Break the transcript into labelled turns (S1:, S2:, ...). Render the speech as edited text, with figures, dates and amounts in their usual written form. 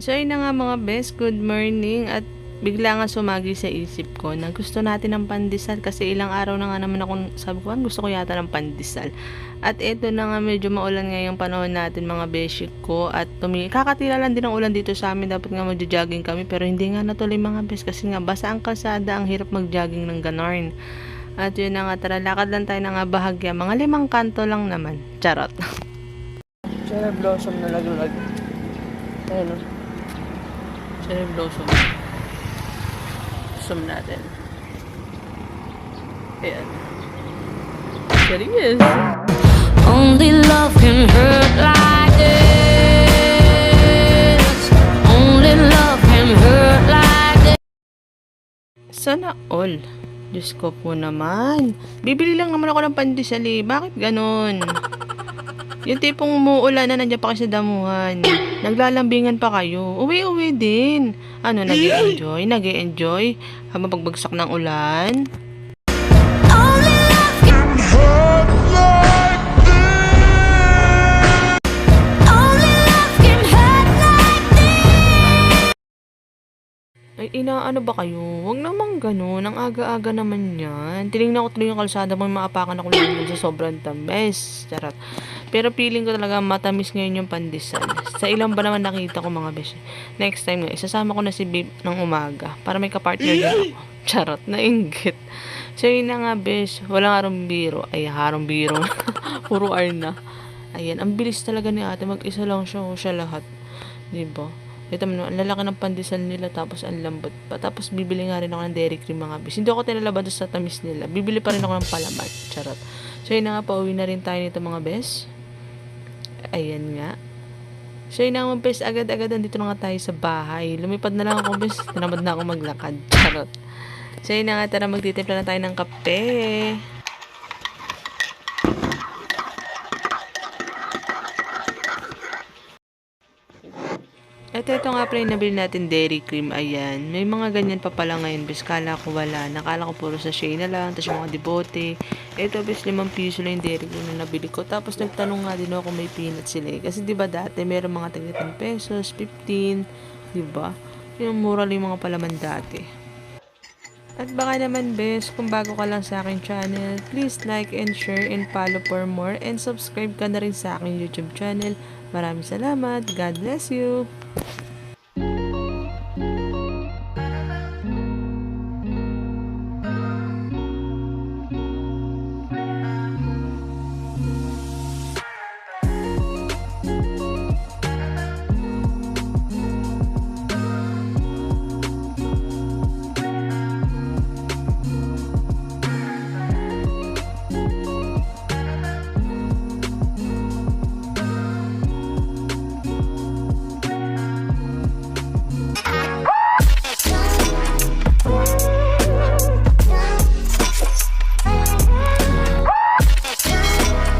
S1: So yun na nga mga best, good morning. At bigla nga sumagi sa isip ko na gusto natin ng pandesal kasi ilang araw na nga naman ako sabi ko gusto ko yata ng pandesal. At eto na nga medyo maulan ngayong panahon natin mga beshi ko at kakatila lang din ng ulan dito sa amin, dapat nga magja-jogging kami pero hindi nga natuloy mga best kasi nga basa ang kalsada, ang hirap mag-jogging ng ganorn. At yun na nga, tara lakad lang tayo na nga bahagya, mga 5 kanto lang naman, charot. Cherry blossom na laglag. Ayun o. Cherry blossom. Zoom natin. Ayan. Serious.
S2: Only love can hurt like this. Only love can hurt like this.
S1: Sana all. Diyos ko po naman. Bibili lang naman ako ng pandesal eh. Bakit ganon? Yung tipong umuulan na nandiyan pa kayo sa damuhan. Naglalambingan pa kayo. Uwi-uwi din. Ano, nag-e-enjoy? Nag-e-enjoy? Habang pagbagsak ng ulan?
S2: Only love can hurt like this. Only love can hurt like this.
S1: Ay, inaano ba kayo? Huwag naman ganun. Ang aga-aga naman yan. Tinignan ko tuloy yung kalsada mo, maapakan ako lang sa sobrang tamis. Charot. Pero feeling ko talaga matamis ngayon yung pandesal. Sa ilang ba naman nakita ko mga besh. Next time nga, isasama ko na si babe ng umaga para may kapartner din ako. Charot, nainggit. So yun na nga besh, walang harong biro. Ay, harong biro. Puro R na. Ayan, ang bilis talaga ni ate. Mag-isa lang siya, siya lahat. Diba? Ito mo, ang lalaki ng pandesal nila tapos ang lambot pa. Tapos bibili nga rin ako ng dairy cream mga besh. Hindi ako tinalabad sa tamis nila. Bibili pa rin ako ng palaman. Charot. So yun na nga, pauwi na rin tayo nito mga besh. Ayan nga. So yun naman bes, agad-agad dito na nga tayo sa bahay. Lumipad na lang ako bes, tinamad na ako maglakad. Charot. So yun na nga, tara magtitimpla na tayo ng kape. Ito nga pala yung nabili natin dairy cream. Ayan. May mga ganyan pa pala ngayon. Bes, kala ko wala. Nakala ko puro sachet na lang. Tapos yung mga debote. Ito, bes, 5 piso lang yung dairy cream na nabili ko. Tapos nagtanong nga din ako kung may peanut sila. Kasi diba dati, meron mga tag 10 pesos, 15. Diba? Yung mura lang yung mga palaman dati. At baka naman bes, kung bago ka lang sa aking channel, please like and share and follow for more. And subscribe ka na rin sa aking YouTube channel. Maraming salamat. God bless you.